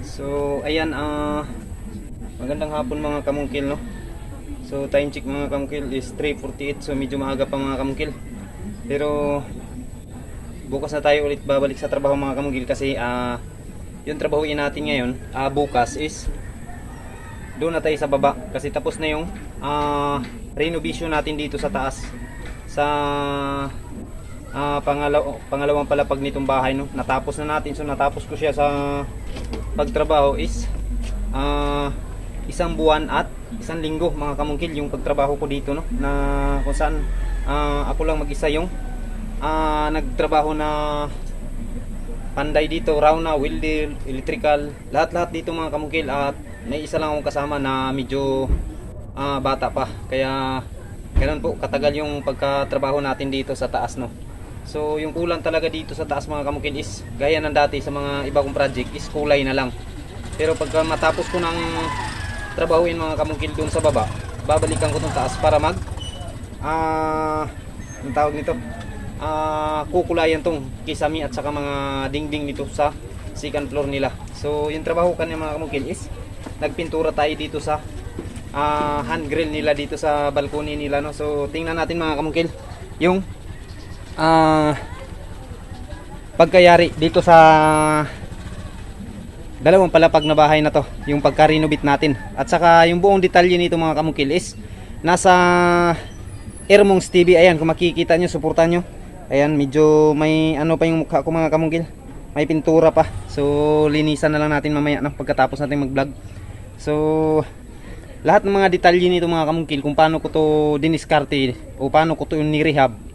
So ayan, magandang hapon mga kamungkil, no. So time check mga kamungkil is 3:48, so medyo maaga pa mga kamungkil. Pero bukas na tayo ulit babalik sa trabaho mga kamungkil kasi yung trabahuin natin ngayon bukas is doon na tayo sa baba kasi tapos na yung renovation natin dito sa taas sa pangalawang palapag nitong bahay, no. Natapos na natin, so natapos ko siya sa pagtrabaho is isang buwan at isang linggo mga kamungkil yung pagtrabaho ko dito, no, na kung saan ako lang mag-isa yung nagtrabaho na panday dito, rauna, welder, electrical, lahat dito mga kamungkil. At may isa lang akong kasama na medyo bata pa, kaya ganun po katagal yung pagkatrabaho natin dito sa taas, no. So yung kulang talaga dito sa taas mga kamungkil is gaya ng dati sa mga iba kong project is kulay na lang. Pero pagka matapos ko ng trabahuin mga kamungkil doon sa baba, babalikan ko itong taas para ang tawag nito, kukulayan tong kisami at saka mga dingding nito sa second floor nila. So yung trabaho kanya mga kamungkil is nagpintura tayo dito sa hand grill nila dito sa balcony nila, no. So tingnan natin mga kamungkil yung pagkayari dito sa dalawang palapag na bahay na to, yung pagka-renovate natin. At saka yung buong detalye nito mga kamungkil is nasa Ermongs TV. Ayan, kung makikita nyo, suportahan nyo. Ayan, medyo may ano pa yung mukha ko mga kamungkil, may pintura pa. So linisan na lang natin mamaya, no, pagkatapos natin mag vlog. So lahat ng mga detalye nito mga kamungkil, kung paano ko to diniskarte o paano ko to ni-rehab.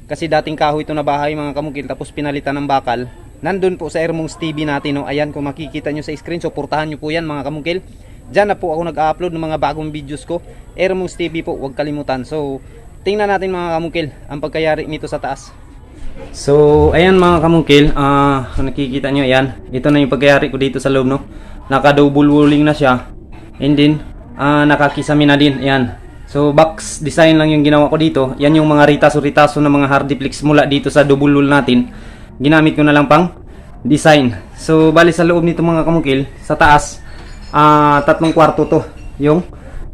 Kasi dating kahoy ito na bahay mga kamungkil, tapos pinalitan ng bakal. Nandun po sa Ermongs TV natin, no. Ayan, kung makikita nyo sa screen, suportahan nyo po yan mga kamungkil. Diyan na po ako nag-upload ng mga bagong videos ko. Ermongs TV po, huwag kalimutan. So tingnan natin mga kamungkil ang pagkayari nito sa taas. So ayan mga kamungkil, kung nakikita nyo, ayan, ito na yung pagkayari ko dito sa loob, no. Naka-double walling na siya, and then nakakisami na din. Ayan, so box design lang yung ginawa ko dito. Yan yung mga ritaso na mga hardiplex mula dito sa double wall natin, ginamit ko na lang pang design. So bali sa loob nito mga kamungkil, sa taas 3 kwarto to yung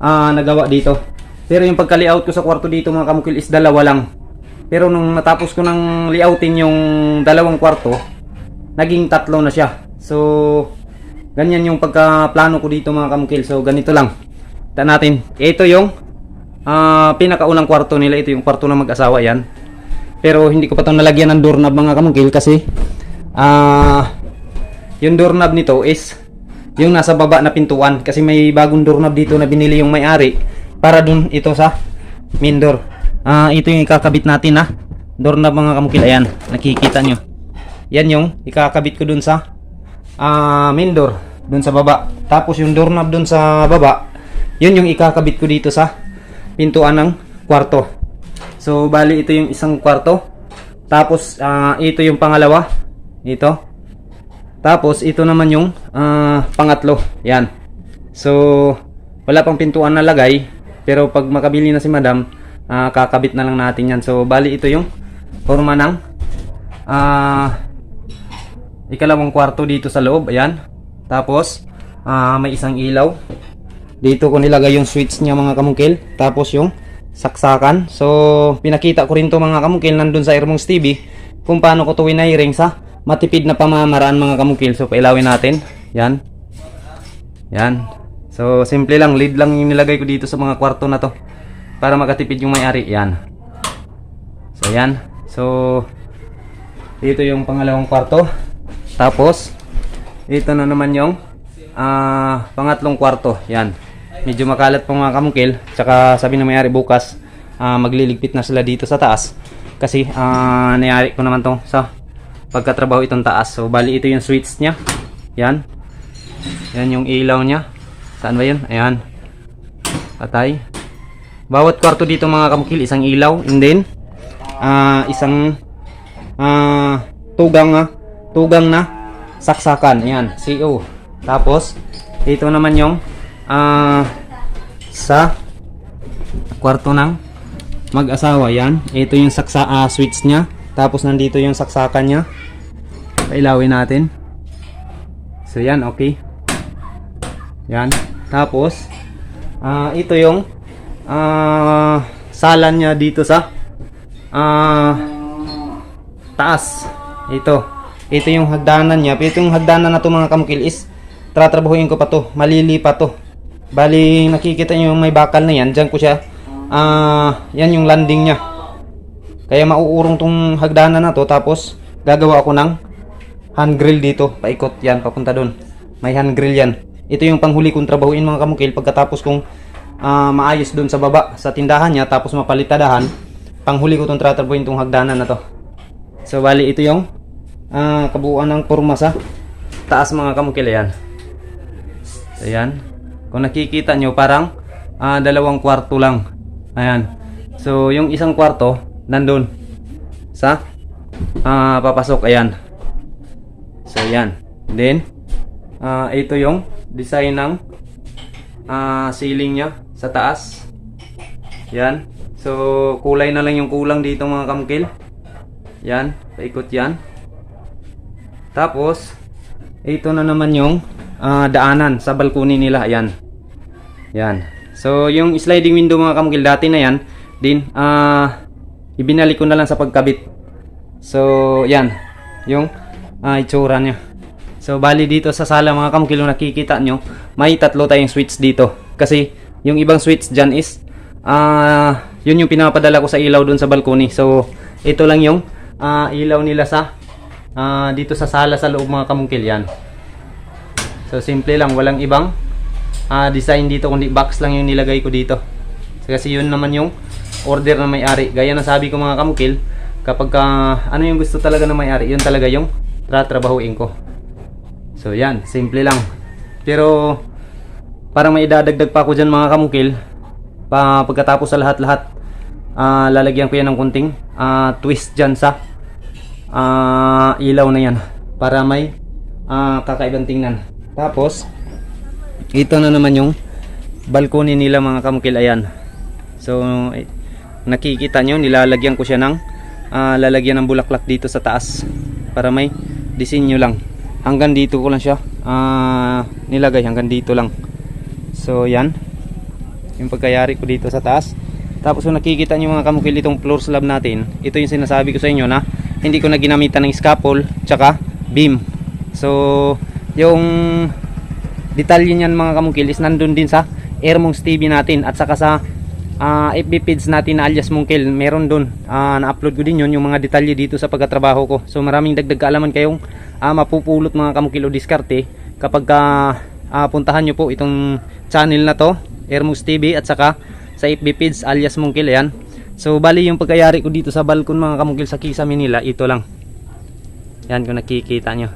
nagawa dito. Pero yung pagka-layout ko sa kwarto dito mga kamungkil is 2 lang. Pero nung natapos ko ng layoutin yung 2 kwarto, naging 3 na siya. So ganyan yung pagka-plano ko dito mga kamungkil. So ganito lang. Tignan natin. Ito yung pinakaunang kwarto nila. Ito yung kwarto ng mag-asawa, yan. Pero hindi ko pa itong nalagyan ng doorknob mga kamungkil kasi yung doorknob nito is yung nasa baba na pintuan. Kasi may bagong doorknob dito na binili yung may-ari para dun ito sa main door. Ito yung ikakabit natin na doorknob mga kamungkil. Ayan, nakikita nyo. Yan yung ikakabit ko dun sa main door, dun sa baba. Tapos yung doorknob dun sa baba, yun yung ikakabit ko dito sa pintuan ng kwarto. So bali ito yung isang kwarto. Tapos ito yung pangalawa, ito. Tapos ito naman yung pangatlo. Yan. So wala pang pintuan na lagay, pero pag makabili na si madam, kakabit na lang natin yan. So bali ito yung forma ng ikalawang kwarto dito sa loob. Ayan. Tapos may isang ilaw. Dito ko nilagay yung switch niya mga kamungkil. Tapos yung saksakan. So pinakita ko rin to mga kamungkil nandun sa Ermongs TV kung paano ko to winiring sa matipid na pamamaraan mga kamungkil. So pailawin natin. Yan. Yan. So simple lang, lead lang yung nilagay ko dito sa mga kwarto na to para makatipid yung may-ari. Yan. So yan. So dito yung pangalawang kwarto. Tapos ito na naman yung pangatlong kwarto. Yan. Medyo makalat pa mga kamungkil. Tsaka sabi na may-ari bukas magliligpit na sila dito sa taas. Kasi nayari ko naman to sa pagkatrabaho itong taas. So bali ito yung switch nya. Yan. Yan yung ilaw nya. Saan ba yun? Ayan. Patay. Bawat kwarto dito mga kamungkil isang ilaw. And then isang tugang na saksakan. Ayan. CO. Tapos ito naman yung sa kwarto ng mag-asawa. Yan, ito yung switch nya. Tapos nandito yung saksakan nya. Pailawin natin. So yan, okay. Yan. Tapos, ito yung salan niya dito sa taas. Ito yung hagdanan niya. Ito yung hagdanan na to mga kamukil is tratrabahuin ko pa to. Malili pa to. Bali, nakikita nyo yung may bakal na yan. Diyan ko siya. Yan yung landing niya. Kaya mauurong tong hagdanan na to. Tapos, gagawa ako ng hand grill dito. Paikot yan, papunta doon. May hand grill yan. Ito yung panghuli kong trabahuin mga kamukil. Pagkatapos kong maayos doon sa baba, sa tindahan niya. Tapos mapalitadahan. Panghuli ko tong tratrabahuin tong hagdanan na to. So, bali, ito yung kabuuan ng forma sa taas mga kamukil. Ayan. So, ayan. Kung nakikita nyo, parang 2 kwarto lang. Ayan. So, yung isang kwarto, nandun sa papasok. Ayan. So, ayan. Then, ito yung design ng ceiling nya sa taas. Ayan. So, kulay na lang yung kulang dito mga kamukil. Yan. Paikot yan. Tapos, ito na naman yung daanan sa balkoni nila. Ayan. Yan. So, yung sliding window mga kamukil dati na yan, din, ibinalik ko na lang sa pagkabit. So, yan. Yung itsura nya. So, bali dito sa sala mga kamukil, kung nakikita nyo, may 3 tayong switch dito. Kasi, yung ibang switch dyan is, yun yung pinapadala ko sa ilaw dun sa balkoni. So, ito lang yung ilaw nila sa dito sa sala sa loob mga kamukil. Yan. So, simple lang. Walang ibang design dito, kundi box lang yung nilagay ko dito. Kasi yun naman yung order na may-ari. Gaya na sabi ko mga kamukil, kapag ano yung gusto talaga ng may-ari, yun talaga yung tatrabahuin ko. So, yan. Simple lang. Pero, parang may idadagdag pa ako dyan mga kamukil. Pagkatapos sa lahat-lahat, lalagyan ko yan ng kunting twist dyan sa ilaw na yan. Para may kakaibang tingnan. Tapos, ito na naman yung balkoni nila mga kamukil. Ayan. So, nakikita nyo, nilalagyan ko siya ng lalagyan ng bulaklak dito sa taas. Para may disenyo lang. Hanggang dito ko lang siya nilagay. Hanggang dito lang. So, yan. Yung pagkayari ko dito sa taas. Tapos kung nakikita nyo mga kamukil, itong floor slab natin, ito yung sinasabi ko sa inyo na hindi ko na ginamitan ng scaffold tsaka beam. So, yung detalye niyan mga kamukil is nandun din sa Airmonks TV natin at saka sa FB page natin na alias Mungkil. Meron dun, na-upload ko din yun, yung mga detalye dito sa pagkatrabaho ko. So, maraming dagdag kaalaman kayong mapupulot mga kamukil o diskarte kapag puntahan nyo po itong channel na to, Airmonks TV, at saka sa FB page alias Mungkil. Ayan. So, bali yung pagkayari ko dito sa balkon mga kamukil sa Kisame nila, ito lang. Yan, kung nakikita nyo.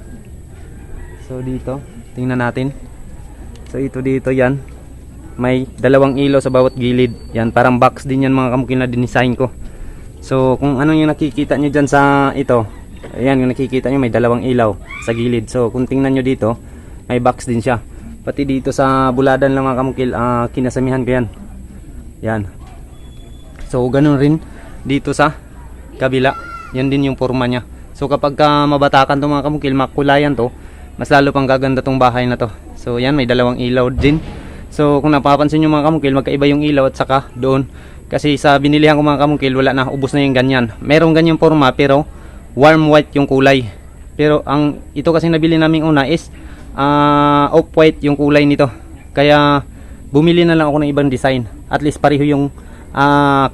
So, dito, tingnan natin. So, ito dito, yan. May 2 ilaw sa bawat gilid. Yan, parang box din yan mga kamukil na dinisign ko. So, kung ano yung nakikita nyo dyan sa ito, ayan, kung nakikita nyo, may 2 ilaw sa gilid. So, kung tingnan nyo dito, may box din siya. Pati dito sa buladan lang mga kamukil, kinasamihan ko yan. Yan. So, ganun rin dito sa kabila. Yan din yung forma nya. So, kapag mabatakan to mga kamukil, makulayan to, mas lalo pang gaganda tong bahay na to. So, yan, may 2 ilaw din. So, kung napapansin nyo mga kamukil, magkaiba yung ilaw at saka doon. Kasi sa binilihan ko mga kamukil, wala na, ubos na yung ganyan. Merong ganyang forma pero warm white yung kulay. Pero ito kasi nabili namin una is off-white yung kulay nito. Kaya bumili na lang ako ng ibang design. At least pareho yung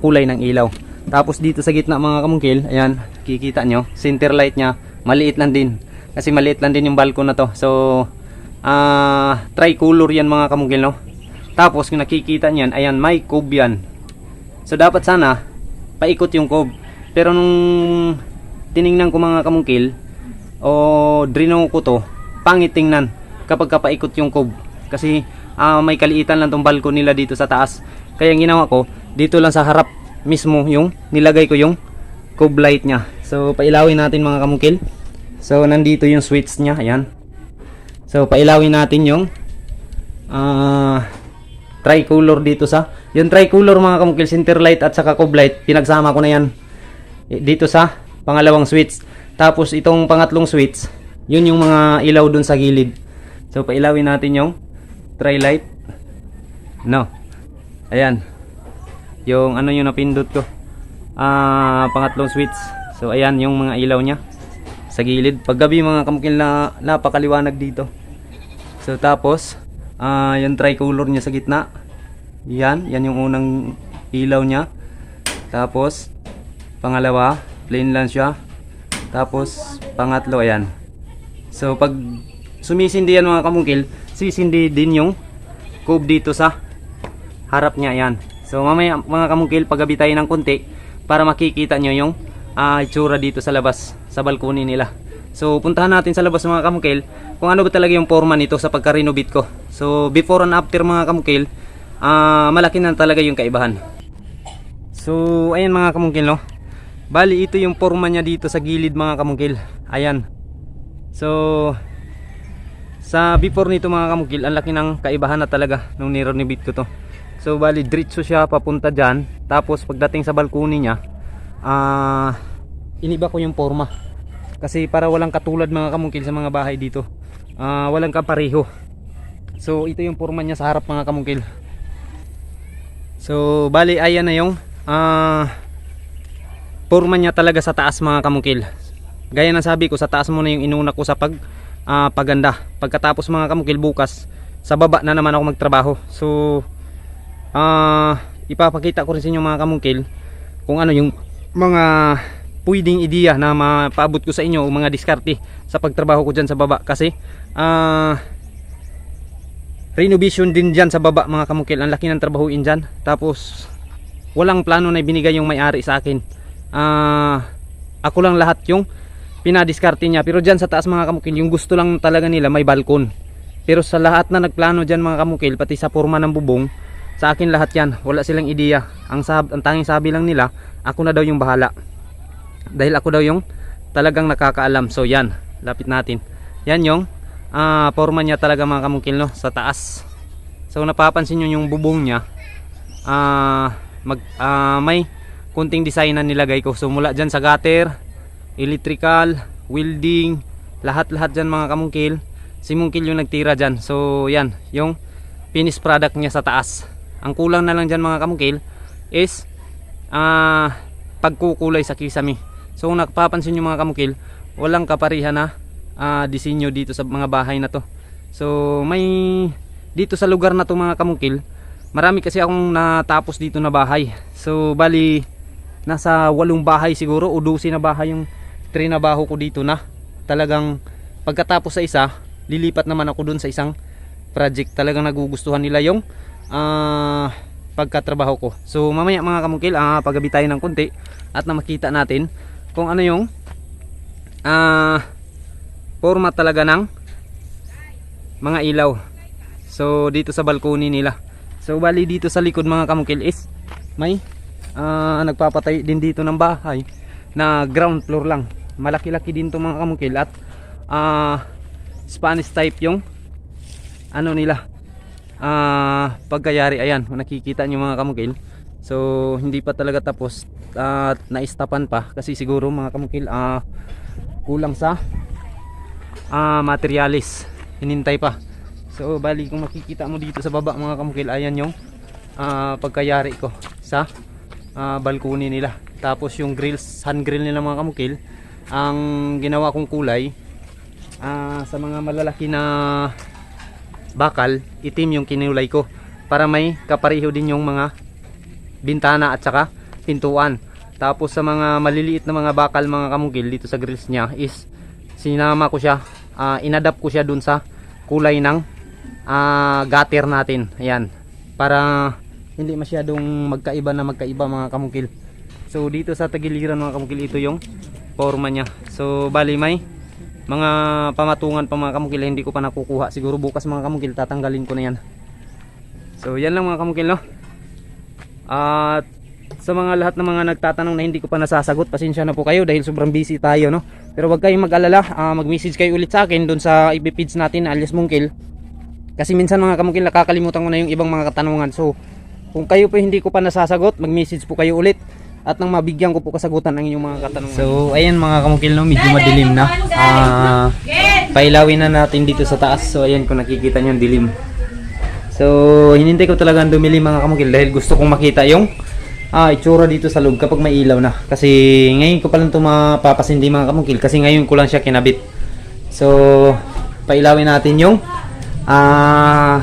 kulay ng ilaw. Tapos dito sa gitna mga kamukil, ayan, kikita nyo, center light nya, maliit lang din. Kasi maliit lang din yung balkon na to. So, tricolor yan mga kamukil, no? Tapos kung nakikita nyan, ayan, may cob yan. So, dapat sana paikot yung cob. Pero nung tiningnan ko mga kamukil, o drino ko to, pangit tingnan kapag kapaikot yung cob. Kasi may kaliitan lang tong balkon nila dito sa taas. Kaya ang ginawa ko, dito lang sa harap mismo yung nilagay ko yung cob light nya. So, pailawin natin mga kamukil. So, nandito yung switch nya, ayan. So, pailawin natin yung tricolor dito sa, yung tricolor mga kamukil, center light at saka cob light, pinagsama ko na yan dito sa pangalawang switch. Tapos, itong pangatlong switch, yun yung mga ilaw dun sa gilid. So, pailawin natin yung try light. No. Ayan. Yung ano yung napindot ko. Pangatlong switch. So ayan yung mga ilaw niya sa gilid. Paggabi mga kamukil na napakaliwanag dito. So tapos yung tricolor niya sa gitna. Yan yung unang ilaw niya. Tapos pangalawa, plain lang siya. Tapos pangatlo ayan. So pag sumisindi yan mga kamukil, sisindi din yung cube dito sa harap niya yan. So mamaya mga kamukil, paggabi tayo ng konti para makikita nyo yung itsura dito sa labas, sa balkoni nila. So puntahan natin sa labas mga kamukil kung ano ba talaga yung forma nito sa pagka-renovate ko. So before and after mga kamukil, malaki na talaga yung kaibahan. So ayan mga kamukil, no? Bali ito yung forma niya dito sa gilid mga kamukil. Ayan. So sa before nito mga kamukil, ang laki ng kaibahan na talaga nung nirenovate ko to. So bali diretso siya papunta dyan. Tapos pagdating sa balkoni niya, iniba ko yung forma. Kasi para walang katulad mga kamukil sa mga bahay dito, walang kapareho. So ito yung forma niya sa harap mga kamukil. So bali ayan na yung forma niya talaga sa taas mga kamukil. Gaya ng sabi ko, sa taas muna yung inuna ko sa paganda. Pagkatapos mga kamukil, bukas sa baba na naman ako magtrabaho. So ipapakita ko rin sa inyo mga kamukil kung ano yung mga pwedeng ideya na mapaabot ko sa inyo, mga diskarte sa pagtrabaho ko dyan sa baba. Kasi renovation din dyan sa baba mga kamukil, ang laki ng trabahuin dyan. Tapos walang plano na binigay yung may-ari sa akin. Ako lang lahat yung pinadiskarte niya. Pero dyan sa taas mga kamukil, yung gusto lang talaga nila may balkon. Pero sa lahat na nagplano dyan mga kamukil, pati sa forma ng bubong, sa akin lahat yan, wala silang ideya. Ang tanging sabi lang nila, ako na daw yung bahala, dahil ako daw yung talagang nakakaalam. So yan, lapit natin. Yan yung forma niya talaga mga kamukil, no, sa taas. So napapansin nyo yung bubong niya, may kunting design na nilagay ko. So mula dyan sa gutter, electrical, welding, lahat-lahat dyan mga kamukil, si Mungkil yung nagtira dyan. So yan, yung finished product niya sa taas. Ang kulang na lang dyan mga kamukil is pagkukulay sa kisame. So kung napapansin nyo mga kamukil, walang kaparihan na disenyo dito sa mga bahay na to. So may dito sa lugar na to mga kamukil, marami kasi akong natapos dito na bahay. So bali nasa 8 bahay siguro o 12 na bahay yung trinabaho ko dito na talagang pagkatapos sa isa, lilipat naman ako dun sa isang project. Talagang nagugustuhan nila yung pagkatrabaho ko. So mamaya mga kamukil, paggabi tayo ng konti at na makita natin kung ano yung forma talaga ng mga ilaw. So dito sa balkoni nila. So bali dito sa likod mga kamukil is may nagpapatay din dito ng bahay na ground floor lang. Malaki-laki din to mga kamukil at Spanish type yung ano nila, pagkayari. Ayan, nakikita nyo mga kamukil. So hindi pa talaga tapos at naistapan pa kasi siguro mga kamukil kulang sa materialis, hinintay pa. So bali kung makikita mo dito sa baba mga kamukil, ayan yung pagkayari ko sa balkoni nila. Tapos yung grills, sun grill nila mga kamukil, ang ginawa kong kulay sa mga malalaki na bakal, itim yung kinulay ko para may kapareho din yung mga bintana at saka pintuan. Tapos sa mga maliliit na mga bakal mga kamukil dito sa grills niya is sinama ko siya, inadapt ko siya dun sa kulay ng gutter natin. Ayan, para hindi masyadong magkaiba mga kamukil. So dito sa tagiliran mga kamukil, ito yung forma niya. So bali may mga pamatungan pa mga kamukil, hindi ko pa nakukuha. Siguro bukas mga kamukil tatanggalin ko na yan. So yan lang mga kamukil, no. At sa mga lahat ng mga nagtatanong na hindi ko pa nasasagot, pasensya na po kayo dahil sobrang busy tayo, no. Pero wag kayong mag-alala, mag-message kayo ulit sa akin doon sa FB page natin alias Mungkil. Kasi minsan mga kamukil nakakalimutan ko na yung ibang mga katanungan. So kung kayo po hindi ko pa nasasagot, mag-message po kayo ulit at nang mabigyan ko po kasagutan ang inyong mga katanungan. So ayan mga kamukil, no, medyo madilim na. Pailawin na natin dito sa taas. So ayan, kung nakikita nyo dilim. So, hinintay ko talagang dumili mga kamukil dahil gusto kong makita yung itsura dito sa loob kapag may ilaw na. Kasi ngayon ko pa lang ito mapapasindi mga kamukil kasi ngayon ko lang siya kinabit. So, pailawin natin yung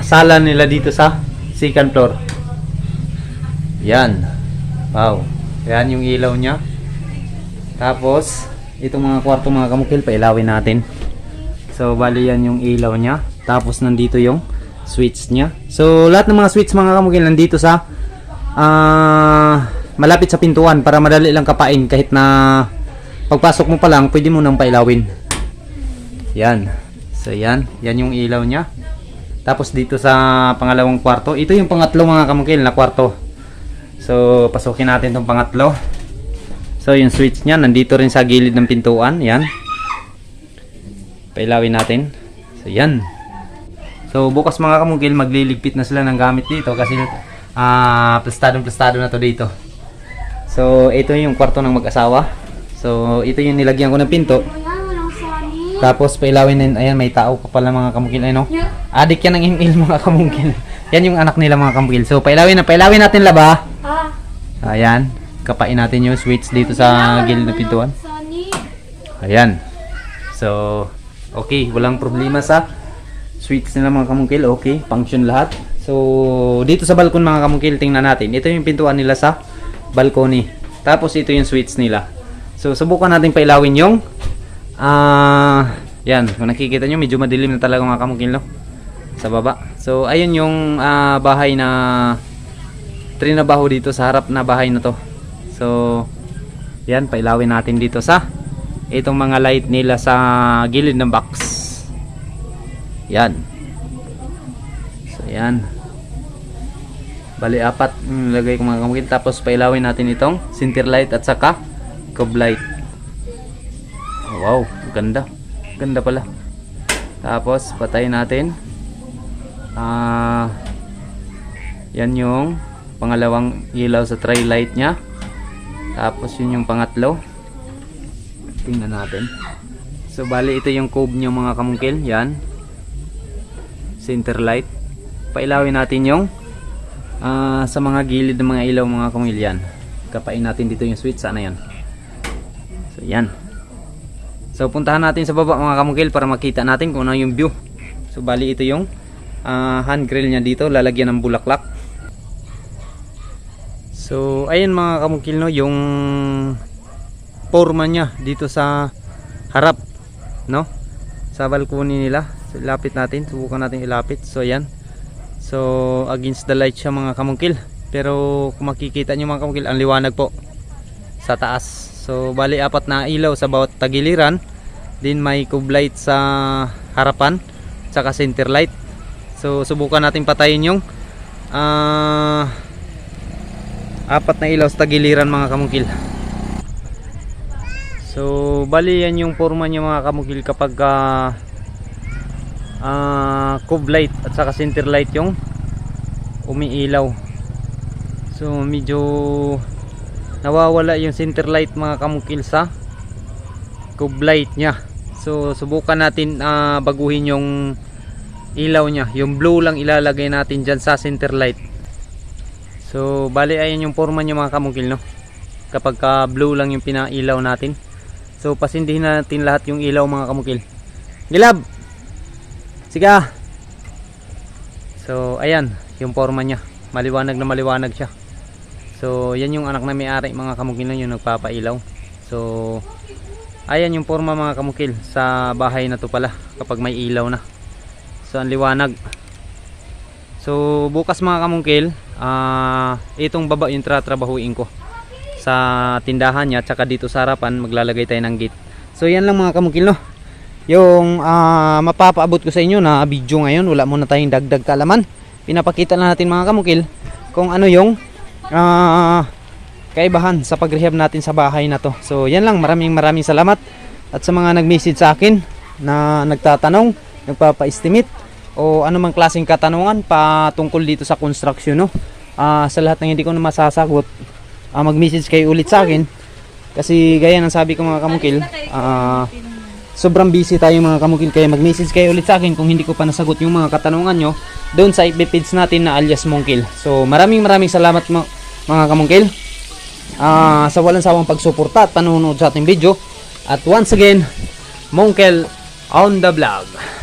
sala nila dito sa second floor. Yan. Wow. Yan yung ilaw niya. Tapos, itong mga kwarto mga kamukil, pailawin natin. So, bali yan yung ilaw niya. Tapos, nandito yung switch niya. So, lahat ng mga switch mga kamukil nandito sa malapit sa pintuan para madali lang kapain kahit na pagpasok mo pa lang, pwede mo nang pailawin. Yan. So, yan. Yan yung ilaw niya. Tapos, dito sa pangalawang kwarto. Ito yung pangatlo mga kamukil na kwarto. So, pasukin natin itong pangatlo. So, yung switch niya, nandito rin sa gilid ng pintuan. Yan. Pailawin natin. So, yan. So, bukas mga kamukil, magliligpit na sila ng gamit dito kasi plastado na to dito. So, ito yung kwarto ng mag-asawa. So, ito yung nilagyan ko ng pinto. Tapos, pailawin din. Ayan, may tao pa pala mga kamukil. Ano? Adik yan ng email mga kamukil. Yan yung anak nila mga kamukil. So, pailawin natin laba. Ayan. Kapain natin yung switch dito sa gilid ng pintuan. Ayan. So, okay. Walang problema sa switch nila mga kamukil. Okay. Function lahat. So, dito sa balkon mga kamukil, tingnan natin. Ito yung pintuan nila sa balkoni. Tapos, ito yung switch nila. So, subukan natin pailawin yung yan. Kung nakikita nyo, medyo madilim na talaga mga kamukil, no? Sa baba. So, ayun yung bahay na trinabaho dito sa harap na bahay na to. So, yan, pailawin natin dito sa itong mga light nila sa gilid ng box. Yan. So, yan. Bali, 4 nilagay ko mga kamukil. Tapos, pailawin natin itong center light at saka cob light. Oh, wow, ganda. Ganda pala. Tapos, patayin natin. Yan yung pangalawang ilaw sa tray light nya. Tapos yun yung pangatlo. Tingnan natin. So bali ito yung cob nyo mga kamungkil. Yan. Center light. Pailawin natin yung sa mga gilid ng mga ilaw mga kamungkil. Yan. Kapain natin dito yung switch. Sana yan. So yan. So puntahan natin sa baba mga kamungkil para makita natin kung ano yung view. So bali ito yung hand grill nya dito. Lalagyan ng bulaklak. So, ayan mga kamukil, no, yung forma niya dito sa harap, no, sa balkoni nila. So, ilapit natin, subukan natin ilapit. So, ayan. So, against the light siya mga kamukil. Pero, kung makikita nyo mga kamukil, ang liwanag po sa taas. So, bali 4 na ilaw sa bawat tagiliran. Din may cob light sa harapan, saka center light. So, subukan natin patayin yung 4 na ilaw sa tagiliran mga kamukil. So bali yan yung forma niya mga kamukil kapag cob light at saka center light yung umiilaw. So medyo nawawala yung center light mga kamukil sa cob light nya. So subukan natin baguhin yung ilaw nya. Yung blue lang ilalagay natin dyan sa center light. So, bali ayan yung forma niya mga kamukil, no? Kapag blue lang yung pinailaw natin. So, pasindihin natin lahat yung ilaw mga kamukil. Gilab! Siga! So, ayan, yung forma niya. Maliwanag na maliwanag siya. So, yan yung anak na may-ari mga kamukil na yung nagpapailaw. So, ayan yung forma mga kamukil sa bahay na to pala kapag may ilaw na. So, ang liwanag. So bukas mga kamungkil, itong baba yung tratrabahuin ko sa tindahan niya, tsaka dito sa harapan maglalagay tayo ng gate. So yan lang mga kamungkil, no, yung mapapaabot ko sa inyo na video ngayon. Wala muna tayong dagdag kaalaman. Pinapakita lang natin mga kamungkil kung ano yung kaibahan sa pag-rehab natin sa bahay na to. So yan lang, maraming salamat. At sa mga nag-message sa akin na nagtatanong, nagpapa-estimate o anumang klaseng katanungan patungkol dito sa construction, no, sa lahat ng hindi ko na masasagot, mag-message kayo ulit sa akin kasi gaya ng sabi ko mga kamukil, sobrang busy tayo mga kamukil, kaya mag-message kayo ulit sa akin kung hindi ko pa nasagot yung mga katanungan nyo doon sa FB page natin na alias Mongkil. So maraming salamat mga kamungkil sa walang sawang pagsuporta at panonood sa ating video. At once again, Mongkil on the vlog.